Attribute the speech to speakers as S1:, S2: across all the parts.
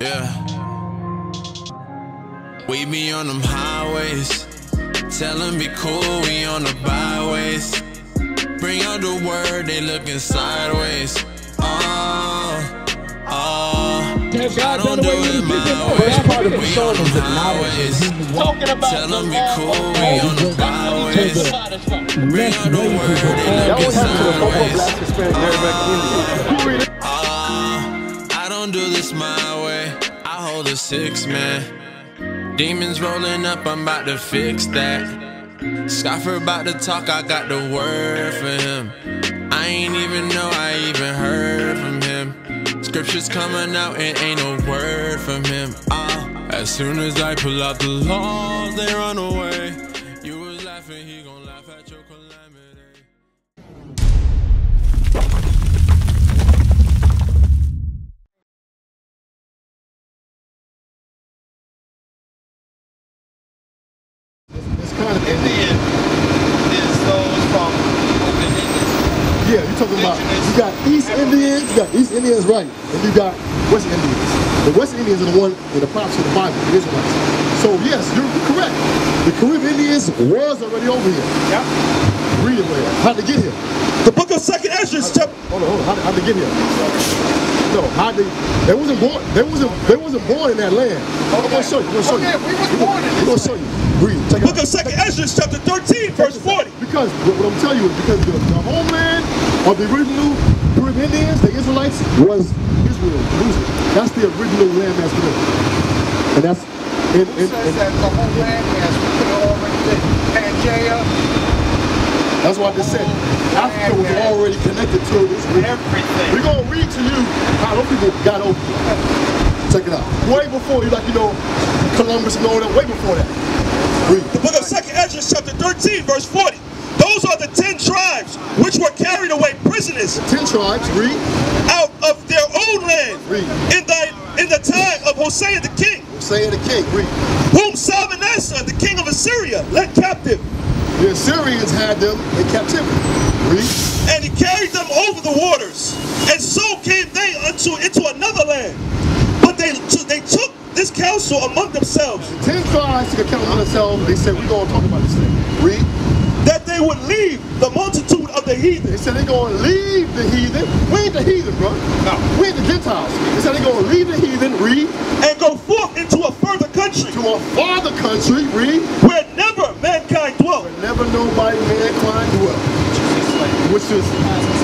S1: Yeah. We be on them highways, tell them be cool, we on the byways. Bring out the word, they looking sideways. I don't do it my way. We on them highways, tell them be cool, we on the byways. Bring out the word, they looking sideways. I don't do this my way, I hold a 6-man. Demons rolling up, I'm about to fix that. Scoffer about to talk, I got the word for him. I ain't even know I even heard from him. Scriptures coming out and ain't no word from him. As soon as I pull out the laws, they run away. You was laughing, he gon' laugh at your calamity.
S2: Indian is those from
S3: yeah, you're talking about, you got East Indians, right, and you got West Indians. The West Indians are the one in the prophecy of the Bible, the Israelites. So yes, you're correct. The Caribbean Indians was already over here.
S2: Yep.
S3: Read it where? How'd they get here?
S4: The book of 2nd Ezra.
S3: Hold on. How'd they get here? No, they wasn't born in that land. I'm gonna show you.
S2: We was born in this.
S3: We're gonna show you. Read.
S4: The book of 2nd Ezra, chapter 13, verse 40.
S3: Because what I'm telling you is because the homeland of the original Caribbean Indians, the Israelites, was Israel, Jerusalem. That's the original landmass for them. And that's
S2: Who says that the whole landmass we could already did Pangea?
S3: That's what I just said. Africa was already connected to Israel.
S2: Everything.
S3: We're gonna read to you how those people got over here. Check it out. Way before Columbus and all that, way before that. Read.
S4: The book of 2nd Ezra, chapter 13, verse 40. Those are the 10 tribes which were carried away prisoners.
S3: 10 tribes, read.
S4: Out of their own land.
S3: Read.
S4: In the time of Hosea the king.
S3: Hosea the king, read.
S4: Whom Salmanasseh, the king of Assyria, led captive.
S3: The Assyrians had them in captivity. Read.
S4: And he carried them over the waters. And so came they into another land. But they took this counsel among themselves.
S3: 10 tribes took account among themselves. They said, we're going to talk about this thing. Read.
S4: That they would leave the multitude of the heathen.
S3: They said they're going to leave the heathen. We ain't the heathen, bro.
S2: No.
S3: We ain't the Gentiles. They said they're going to leave the heathen. Read.
S4: And go forth into a further country.
S3: To a farther country. Read.
S4: Where never mankind dwelt.
S3: Where never nobody mankind dwelt. Which is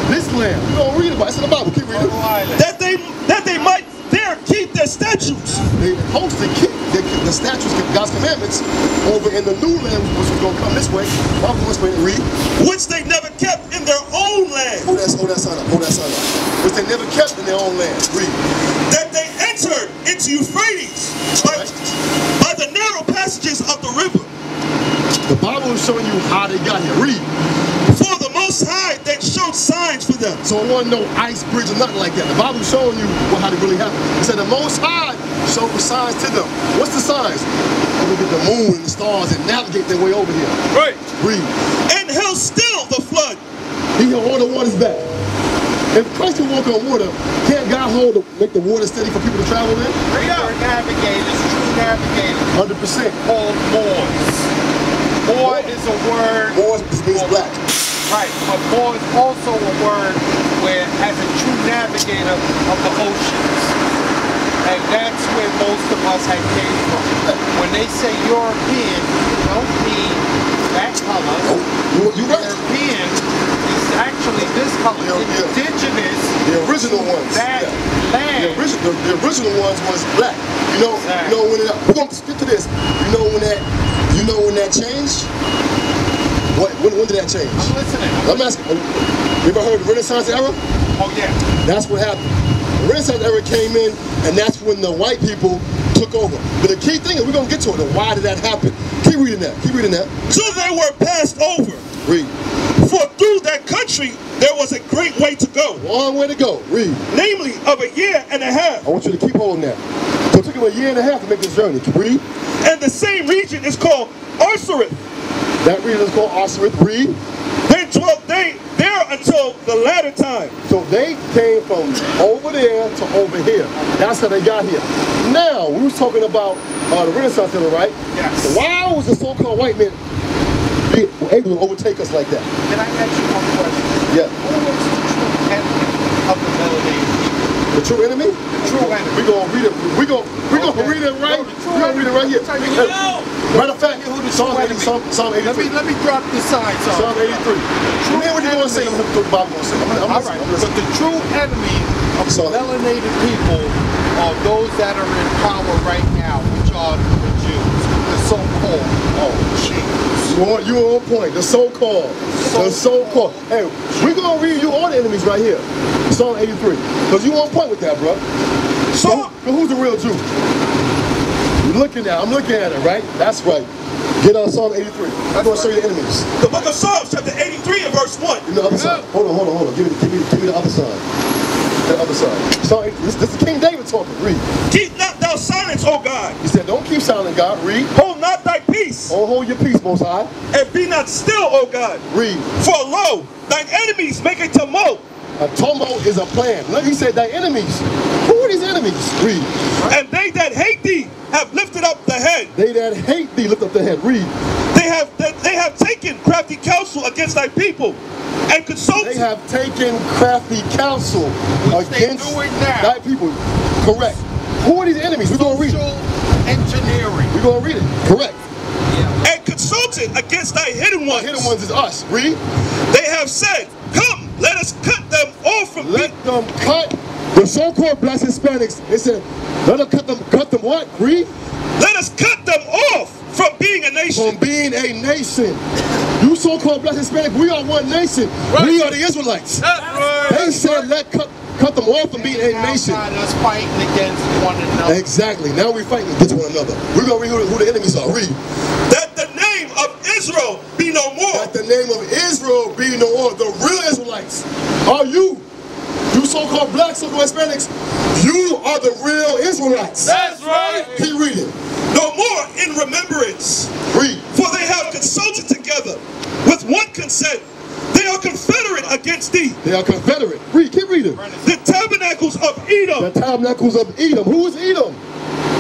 S3: this land. You don't read about it. It's in the Bible. Keep reading.
S4: That they might there keep their statutes.
S3: They host to keep the statutes, God's commandments, over in the new land, which was going to come this way. I'm going to read.
S4: Which they never kept in their own land.
S3: Hold that sign up. Which they never kept in their own land. Read.
S4: That they entered into Euphrates by the narrow passages of the river.
S3: The Bible is showing you how they got here. Read.
S4: For the Most High, they showed signs for them.
S3: So it wasn't no ice bridge or nothing like that. The Bible is showing you how it really happened. It said the Most High showed the signs to them. What's the signs? They look at the moon and the stars and navigate their way over here.
S4: Right.
S3: Read.
S4: And held still the flood.
S3: He held all the waters back. If Christ can walk on water, can't God make the water steady for people to travel in?
S2: Navigators, true navigators.
S3: 100%.
S2: Called Moors. Moor is a word.
S3: Moor means black.
S2: Right, but Moor is also a word where, as a true navigator of the oceans. And that's where most of us had came from. When they say European, you don't mean that color.
S3: You're right.
S2: European is actually this color. Indigenous.
S3: The original ones.
S2: That land.
S3: The original ones was black. You know when we're going to stick to this. You know when that changed? When did that change?
S2: I'm listening.
S3: I'm asking. You ever heard of the Renaissance era?
S2: Oh yeah.
S3: That's what happened. The Renaissance era came in, and that's when the white people took over. But the key thing is, we're going to get to it. Why did that happen? Keep reading that.
S4: So they were passed over.
S3: Read.
S4: For through that country country there was a great way to go.
S3: Long way to go. Read.
S4: Namely, of a year and a half.
S3: I want you to keep holding that. So it took him a year and a half to make this journey. Read.
S4: And the same region is called Arsareth.
S3: That region is called Arsareth. Read.
S4: They dwelt there until the latter time.
S3: So they came from over there to over here. That's how they got here. Now, we was talking about the Renaissance era, right?
S2: Yes.
S3: Why was the so-called white man able to overtake us like that?
S2: Can I ask you one question?
S3: Yeah.
S2: Who is the true enemy of the melanated people?
S3: The true enemy?
S2: The true enemy.
S3: We're gonna read it. We're gonna read it right. We're gonna read it right here. Matter of fact, Psalm 83.
S2: Let me drop the signs off.
S3: Psalm 83. Man, what you gonna say? I'm gonna throw the Bible gonna say.
S2: All right. But the true enemy of melanated people are those that are in power right now, which are the Jews, the so-called Jews.
S3: You on point. The so-called. The so-called. Hey, we're gonna read you all the enemies right here. Psalm 83. Because you on point with that, bro. So who's the real Jew? You're looking at. I'm looking at it, right? That's right. Get on Psalm 83. I'm going to show you the enemies.
S4: The book of Psalms, chapter 83 and verse 1.
S3: The other side. Hold on. Give me the other side. The other side. Psalm 83. This is King David talking. Read.
S4: Keep not thou silence, O God.
S3: He said, don't keep silent, God. Read.
S4: Hold not thy peace.
S3: Oh, hold your peace, Most High.
S4: And be not still, O God.
S3: Read.
S4: For lo, thine enemies make a tumult.
S3: A tumult is a plan. Look, he said, thy enemies. Who are these enemies? Read.
S4: And they that hate thee have lifted up the head.
S3: They that hate thee lift up the head. Read.
S4: They have taken crafty counsel against thy people and consulted.
S3: They have taken crafty counsel against thy people. Correct. Who are these enemies? We're going to read it.
S2: Engineering.
S3: We're going to read it. Correct.
S4: Yeah. And consulted against thy hidden ones.
S3: The hidden ones is us. Read.
S4: They have said, come, let us cut them off from
S3: Let them cut the so-called black Hispanics. They said, let them cut them what? Read.
S4: Let us cut them off from being a nation.
S3: From being a nation. You so-called black Hispanic, we are one nation. Right. We are the Israelites.
S4: Right.
S3: They said, cut them off from being a nation.
S2: Us fighting against one another.
S3: Exactly. Now we're fighting against one another. We're going to read who the enemies are. Read.
S4: That the name of Israel be no more.
S3: That the name of Israel be no more. The real Israelites are you. You so-called black, so-called Hispanics, you are the real Israelites.
S4: That's right.
S3: Keep reading.
S4: No more in remembrance.
S3: Read.
S4: For they have consulted together with one consent. They are confederate against thee.
S3: They are confederate. Read. Keep reading.
S4: The tabernacles of Edom.
S3: The tabernacles of Edom. Who is Edom?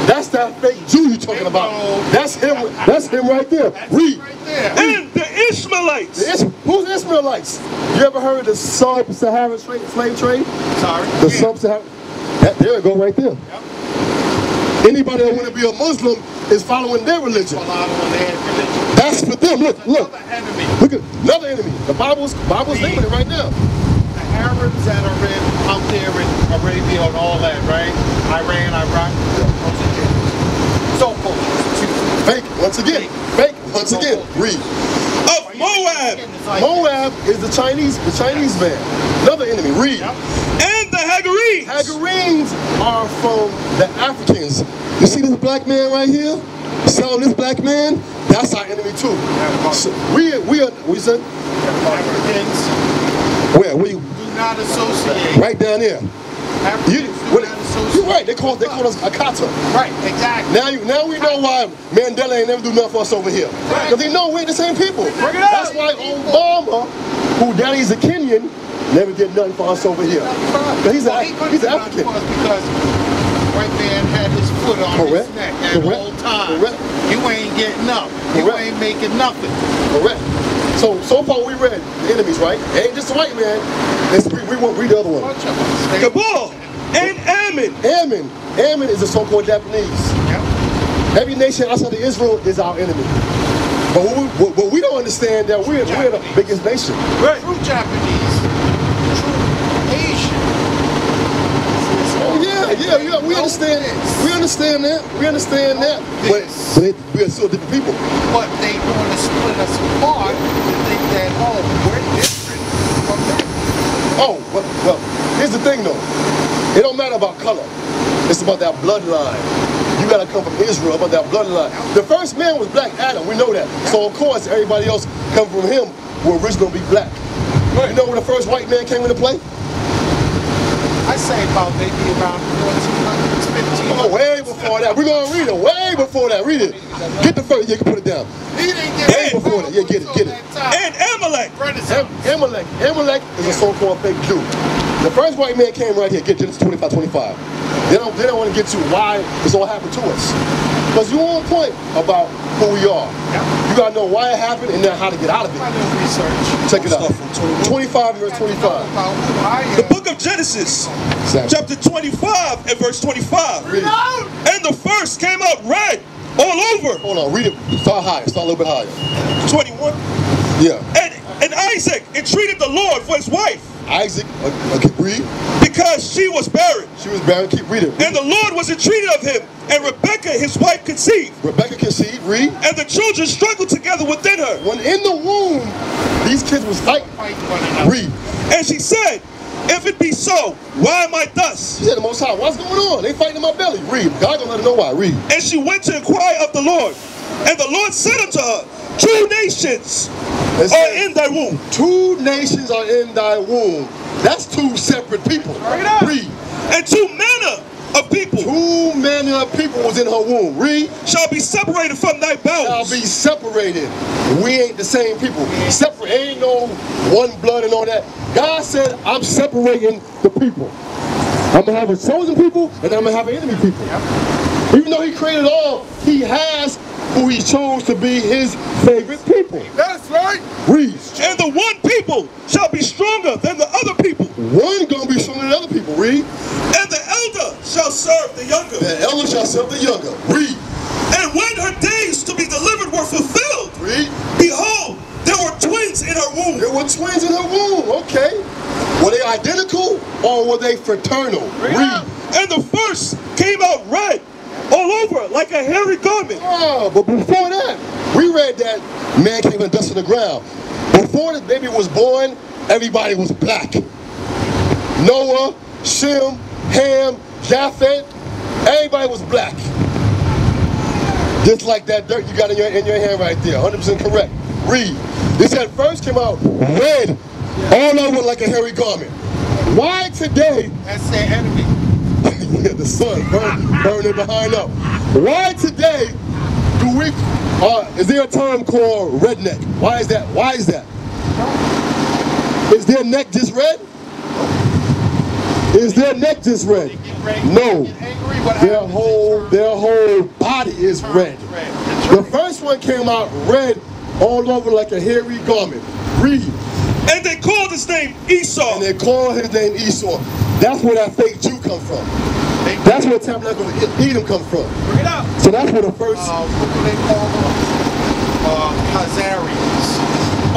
S3: That's that fake Jew you're talking about. That's him. That's him right there. Read.
S2: Right there.
S4: And the Ishmaelites.
S3: Who's the Ishmaelites? You ever heard of the sub-Saharan slave trade?
S2: Sorry.
S3: The sub-Saharan. There it go right there.
S2: Yep.
S3: Anybody that want to be a Muslim is following their religion. That's for them. Look. Look at another enemy. The Bible's naming it right now.
S2: The Arabs that are out there in Arabia and all that, right? Iran, Iraq, those are Jews. So-called Jews.
S3: Fake once again. Fake once again. Read.
S4: Of Moab.
S3: Moab is the Chinese man. Another enemy. Read.
S2: Yep.
S4: And the Hagarenes.
S3: Hagarenes are from the Africans. You see this black man right here? Selling this black man? That's our enemy too. So we said?
S2: Africans.
S3: Where?
S2: Do not associate.
S3: Right down there. You're right. They call us Akata.
S2: Right. Exactly.
S3: Now we know why Mandela ain't never do nothing for us over here. Because he know we ain't the same people. That's why Obama, who daddy's a Kenyan, never did nothing for us over here. He's an African.
S2: Because white man had his foot on his neck at all times.
S3: Correct.
S2: You ain't getting up. You ain't making nothing.
S3: Correct. So far we read the enemies, right? It ain't just the white man. We won't read the other one.
S4: Cabal and Ammon.
S3: Ammon is the so-called Japanese.
S2: Yep.
S3: Every nation outside of Israel is our enemy. But we don't understand that we're the biggest nation.
S4: Right.
S2: True Japanese, true Asian.
S3: Oh yeah, we understand. We understand that. But we're still different people.
S2: But they want to split us apart and think that, oh, we're different from them.
S3: Oh, well, here's the thing though. It don't matter about color. It's about that bloodline. You gotta come from Israel, about that bloodline. The first man was black Adam, we know that. So of course everybody else coming from him will originally be black. You know when the first white man came into play?
S2: I say about maybe around 1400s, 1500s.
S3: Oh, way before that. We're going to read it. Way before that. Read it. Get the first. Yeah, you can put it down.
S2: He didn't get
S3: Way before that. Yeah, get it. Get it.
S4: And Amalek.
S3: Amalek. Amalek is a so-called fake Jew. The first white man came right here. Get Genesis 25:25. They don't want to get to why this all happened to us. Because you're on point about who we are. You got to know why it happened and then how to get out of it.
S2: Research.
S3: Check it out. 25 verse 25.
S4: The book of Genesis, chapter 25 and verse 25.
S3: Read it.
S4: And the first came out red all over.
S3: Hold on. Read it. Start higher. Start a little bit higher.
S4: 21.
S3: Yeah.
S4: And Isaac entreated the Lord for his wife.
S3: Isaac, read.
S4: Because she was barren.
S3: She was barren. Keep reading.
S4: And the Lord was entreated of him. And Rebekah, his wife, conceived.
S3: Rebekah conceived. Read.
S4: And the children struggled together within her.
S3: When in the womb, these kids was fighting. Read.
S4: And she said, if it be so, why am I thus?
S3: She said, the Most High, what's going on? They fighting in my belly. Read. God gonna let her know why. Read.
S4: And she went to inquire of the Lord. And the Lord said unto her, 2 nations are in thy womb.
S3: 2 nations are in thy womb. That's 2 separate people. Read.
S4: And 2 manner of people.
S3: 2 manner of people was in her womb. Read.
S4: Shall be separated from thy bowels.
S3: Shall be separated. We ain't the same people. Separate. Ain't no one blood and all that. God said, I'm separating the people. I'm going to have a chosen people and I'm going to have an enemy people. Even though he created all, he has who he chose to be his favorite people.
S2: That's right.
S3: Read.
S4: And the one people shall be stronger than the other people.
S3: One gonna be stronger than other people. Read.
S4: And the elder shall serve the younger.
S3: The elder shall serve the younger. Read.
S4: And when her days to be delivered were fulfilled,
S3: Read.
S4: behold, there were twins in her womb.
S3: There were twins in her womb. Okay. Were they identical or were they fraternal? Read.
S4: And the first came out red all over like a hairy garment.
S3: Oh, but before that, we read that man came and dust on the ground. Before the baby was born, everybody was black. Noah, Shem, Ham, Japheth, everybody was black. Just like that dirt you got in your hand right there, 100% correct. Read. It said first came out red, all over like a hairy garment. Why today?
S2: That's their enemy.
S3: Yeah, the sun burning behind up. Why today do we, is there a term called redneck? Why is that? Why is that? Is their neck just red? Is their neck just red? No. Their whole body is red. The first one came out red all over like a hairy garment. Read.
S4: And they called his name Esau.
S3: And they called his name Esau. That's where that fake Jew come from. That's where Tabernacle of Edom come from.
S2: Bring it out.
S3: So that's where the first...
S2: what do they call them? Khazarians.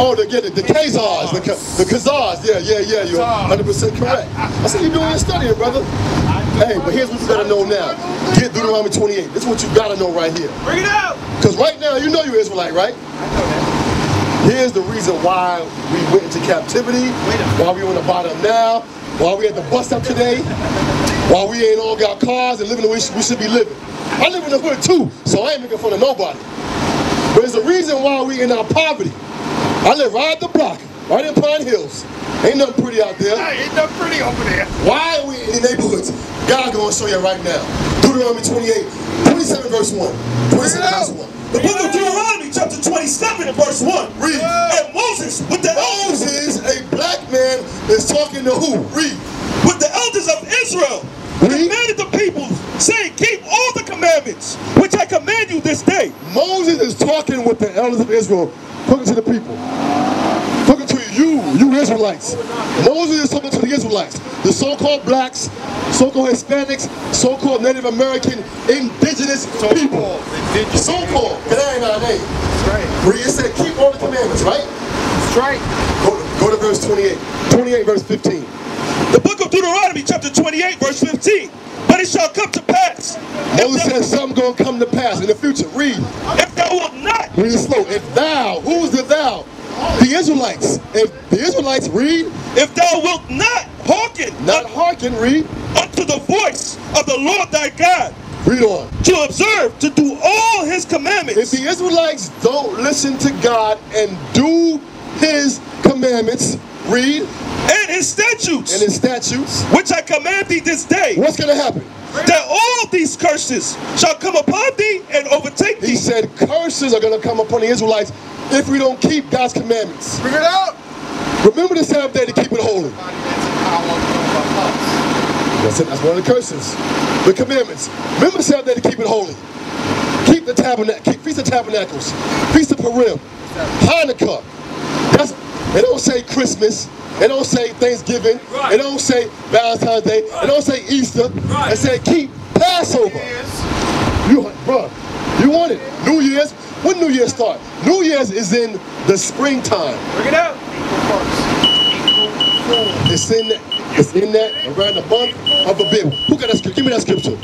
S3: Oh, the Khazars, the Khazars. Yeah, you're 100% correct. I said you're doing your studying, brother. Hey, but here's what you gotta know now. Get Deuteronomy 28. This is what you gotta know right here.
S2: Bring it out.
S3: Because right now, you know you're Israelite, right?
S2: I know that.
S3: Here's the reason why we went into captivity, why we on the bottom now, why we at the bus stop today, why we ain't all got cars and living the way we should be living. I live in the hood too, so I ain't making fun of nobody. But there's a reason why we in our poverty. I live right at the block, right in Pine Hills. Ain't nothing pretty out there.
S2: Ain't nothing pretty over there.
S3: Why are we in the neighborhoods? God gonna show you right now. Deuteronomy 27 verse 1. 27 verse 1.
S4: The book of Deuteronomy, chapter 27, verse 1.
S3: Read.
S4: And Moses, with the elders,
S3: Moses, a black man, is talking to who? Read.
S4: with the elders of Israel, commanded the people, saying, keep all the commandments which I command you this day.
S3: Moses is talking with the elders of Israel, talking to the people. Talking to you Israelites. Moses is talking to the Israelites, the so-called blacks, so-called Hispanics, so-called Native American, indigenous people. So-called. That ain't our name.
S2: That's right.
S3: Where you said keep all the commandments, right?
S2: That's right.
S3: Go to verse 28. 28 verse 15.
S4: The book of Deuteronomy, chapter 28, verse 15. But it shall come to pass.
S3: Moses said something going to come to pass in the future. Read.
S4: If thou wilt not.
S3: Read it slow. If thou, who's the thou? The Israelites. If the Israelites, read.
S4: If thou wilt not hearken.
S3: Not hearken, read.
S4: Unto the voice of the Lord thy God.
S3: Read on.
S4: To observe, to do all his commandments.
S3: If the Israelites don't listen to God and do his commandments, Read.
S4: And his statutes.
S3: And his statutes.
S4: Which I command thee this day.
S3: What's going to happen?
S4: That all these curses shall come upon thee and overtake thee.
S3: He said curses are going to come upon the Israelites if we don't keep God's commandments.
S2: Bring it out.
S3: Remember the Sabbath day to keep it holy. That's it. That's one of the curses. The commandments. Remember the Sabbath day to keep it holy. Keep the tabernacle. Keep Feast of Tabernacles. Feast of Purim. Hanukkah. They don't say Christmas. They don't say Thanksgiving. Right. They don't say Valentine's Day. Right. They don't say Easter. Right. They say keep Passover. You want it. New Year's. When New Year's start? New Year's is in the springtime.
S2: Bring it out.
S3: It's in that around the month of Abib. Who got that scripture? Give me that scripture.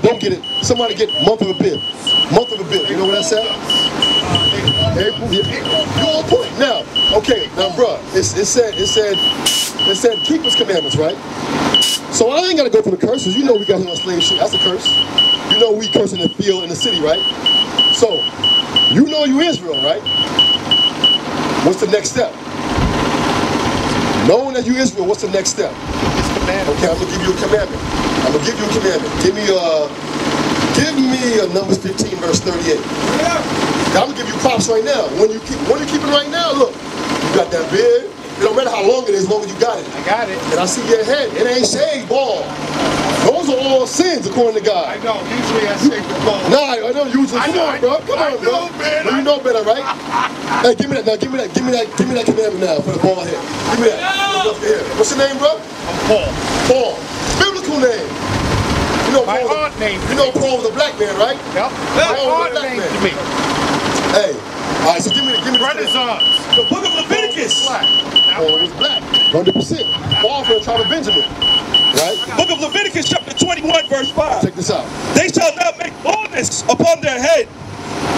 S3: Don't get it. Somebody get month of Abib. Month of Abib. You know what I said? April. You on point. Now, okay. Now, bruh, it said keep his commandments, right? So I ain't got to go for the curses. You know we got him on slave ship. That's a curse. You know we curse in the field in the city, right? So you know you Israel, right? What's the next step? Knowing that you Israel, what's the next step? Okay, I'm gonna give you a commandment. I'm gonna give you a commandment. Give me Numbers 15, verse 38. I'm gonna give you props right now. When you keep it right now, look, you got that beard. It don't matter how long it is, as long as you got it.
S2: I got it.
S3: And I see your head. It ain't shaved, bald. Those are all sins according to God.
S2: I know. Usually I shave the bald.
S3: Nah, I know usually. Come on, bro. Come on, bro. Well, you know better, right? Hey, give me that now. Give me that commandment now for the bald head. Give me that. What's your name, bro?
S2: I'm Paul.
S3: Paul. Biblical name. You know,
S2: my aunt name.
S3: You know Paul was a black man, right?
S2: Yep. My aunt name to me.
S3: Hey. All right, so give me the
S2: Renaissance.
S4: The book of Leviticus.
S3: Paul was black. 100%. Paul from the tribe of Benjamin. Right?
S4: Book of Leviticus chapter 21 verse 5.
S3: Check this out.
S4: They shall not make baldness upon their head,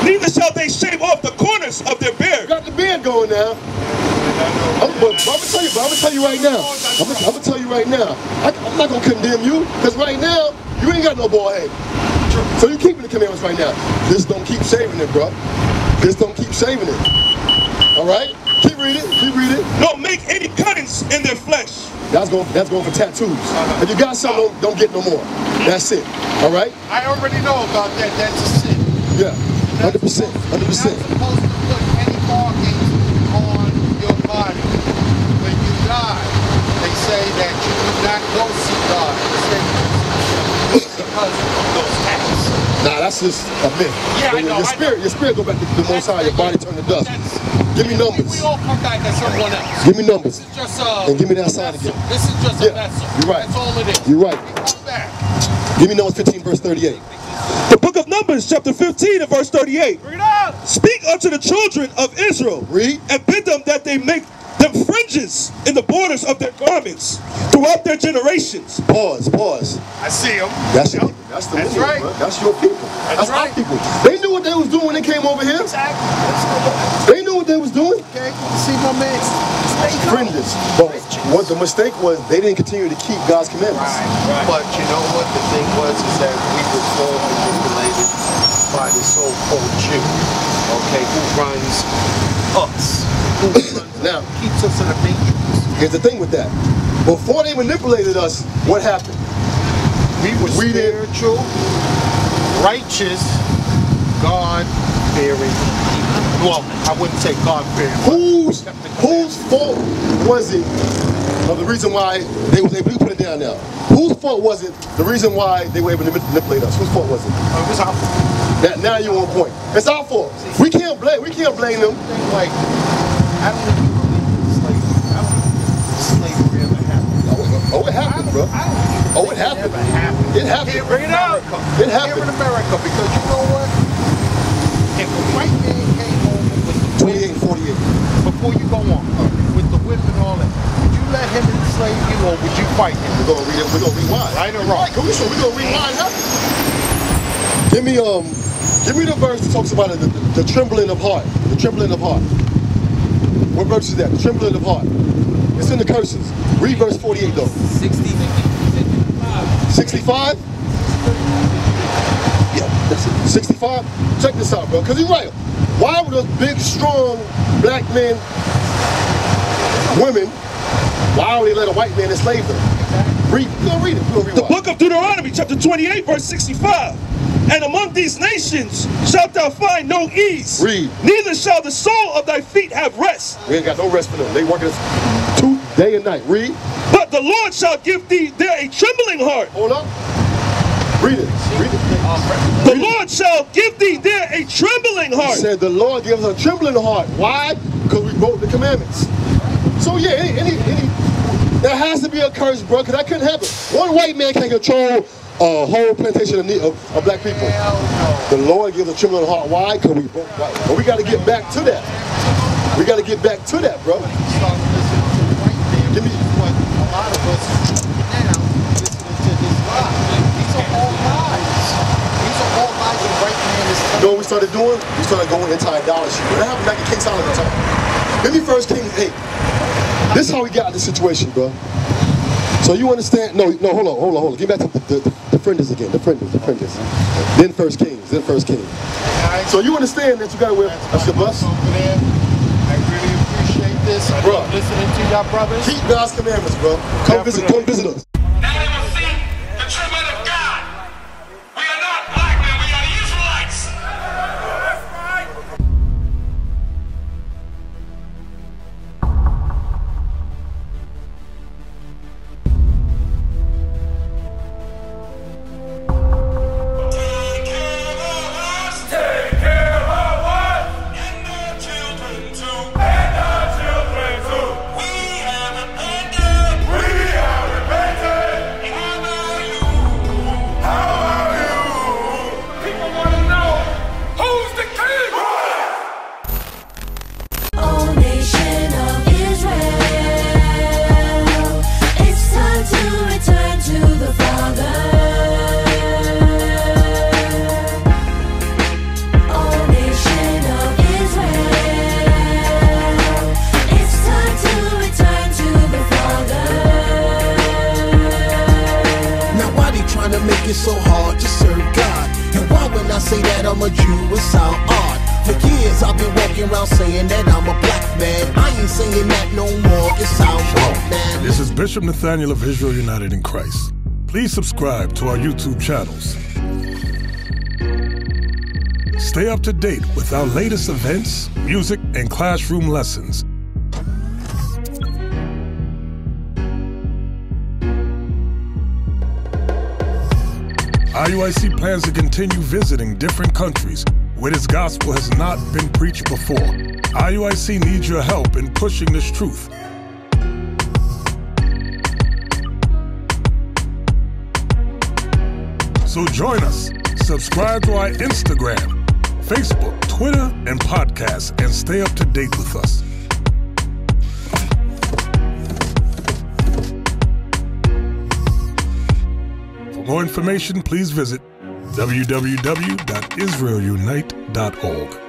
S4: neither shall they shave off the corners of their beard.
S3: You got the beard going now. I'm gonna tell you right now. I'm gonna tell you right now. I'm not gonna condemn you, because right now you ain't got no bald head. So you keeping the commandments right now. Just don't keep shaving it, bro. Just don't keep shaving it. All right? Keep reading. Keep reading.
S4: Don't make any cuttings in their flesh.
S3: That's going for tattoos. If you got something, don't get no more. That's it. All right?
S2: I already know about that. That's a sin.
S3: Yeah. 100%. 100%.
S2: You're not supposed to put any markings on your body. When you die, they say that you do not go see God because of those acts.
S3: Nah, that's just a myth.
S2: Yeah, I know.
S3: Your spirit go back to the Most High. Your body turn to dust. Give me numbers.
S2: We all come back as someone else.
S3: Give me numbers.
S2: This is just
S3: and give me that sign again.
S2: This is just a vessel.
S3: You're right.
S2: That's all it is.
S3: You're right.
S2: Come back.
S3: Give me Numbers 15, verse 38.
S4: The book of Numbers chapter 15 and verse 38.
S2: Bring it up.
S4: Speak unto the children of Israel.
S3: Read.
S4: And bid them that they make them fringes in the borders of their garments throughout their generations.
S3: Pause.
S4: I see them.
S3: That's your people. That's
S2: right.
S3: Bro. That's your people. That's
S2: right.
S3: our people. They knew what they was doing when they came over here.
S2: Exactly.
S3: They knew what they was doing.
S2: Okay. You see my man.
S3: Fringes. But what the mistake was, they didn't continue to keep God's commandments.
S2: Right.
S5: But you know what the thing was, is that we were so manipulated by the so-called Jew, okay, who runs us, who
S3: Now,
S5: keeps us in the matrix.
S3: here's the thing with that. Before they manipulated us, what happened?
S5: We were spiritual, righteous, God-fearing people. Well, I wouldn't say God-fearing.
S3: Whose fault was it of the reason why they was able to put it down now? Whose fault was it the reason why they were able to manipulate us? Whose fault was it?
S5: It was our fault.
S3: Now you're on point. It's our fault. We can't blame them.
S5: Like, I don't even believe in slavery. I don't think slavery ever happened.
S3: Oh, it happened, bro. Oh, it happened. It happened.
S5: Bring it out.
S3: It happened.
S5: Here in America, because you know what? If a white man came over with the
S3: 28 and 48.
S5: before you go on, with the whip and all that, would you let him enslave you, or would you fight him?
S3: We're gonna rewind.
S5: Right or wrong?
S3: We're gonna rewind. Give me the verse that talks about the trembling of heart. The trembling of heart. What verse is that? The trembling of heart. It's in the curses. Read verse 48 though. 65? Yeah, that's it. 65? Check this out, bro. Because you're right. Why would those big, strong black men, women, Why would they let a white man enslave them? Read it. Go read it.
S4: The book of Deuteronomy, chapter 28, verse 65. And among these nations shalt thou find no ease.
S3: Read.
S4: Neither shall the sole of thy feet have rest.
S3: We ain't got no rest for them. They working day and night. Read.
S4: But the Lord shall give thee there a trembling heart.
S3: Hold up. Read it. Read it.
S4: The Lord shall give thee there a trembling heart.
S3: He said the Lord gives us a trembling heart. Why? Because we broke the commandments. So yeah, there has to be a curse, bro, because I couldn't help it. One white man can't control a whole plantation of black people. The Lord gives a trembling heart. Why? Because we broke right. But we got to get back to that. We got to get back to that, bro. Give me what a lot of us now listening to this lie. These are all lies. These are all lies the white man is telling. You know what we started doing? We started going into idolatry. What happened back in King Solomon time? Give me 1 Kings 8. This is how we got in this situation, bro. So you understand? No, hold on. Get back to the frienders again. The frienders. Then 1 Kings. So you understand that you got to wear a bus?
S2: I really appreciate this. I love listening to y'all brothers.
S3: Keep God's commandments, bro. Come visit us.
S6: Now they will see the tribute of God. We are not black men, we are Israelites. That's right. Take care of us. Take care of us. And our children too. And our children too. We have repented. We have repented. How are you? How are you? People want to know who's the king.
S7: O nation of Israel, it's time to return to the Father. O nation of Israel, it's time to return to the Father.
S8: Now why they trying to make it so hard to serve God? And why when I say that I'm a Jew it sound odd? For years I've been walking around saying that I'm a black man. I ain't saying that no more, it sounds wrong, man.
S9: This is Bishop Nathaniel of Israel United in Christ. Please subscribe to our YouTube channels. Stay up to date with our latest events, music, and classroom lessons. IUIC plans to continue visiting different countries where this gospel has not been preached before. IUIC needs your help in pushing this truth. So join us. Subscribe to our Instagram, Facebook, Twitter, and podcasts, and stay up to date with us. For more information, please visit www.israelunite.org.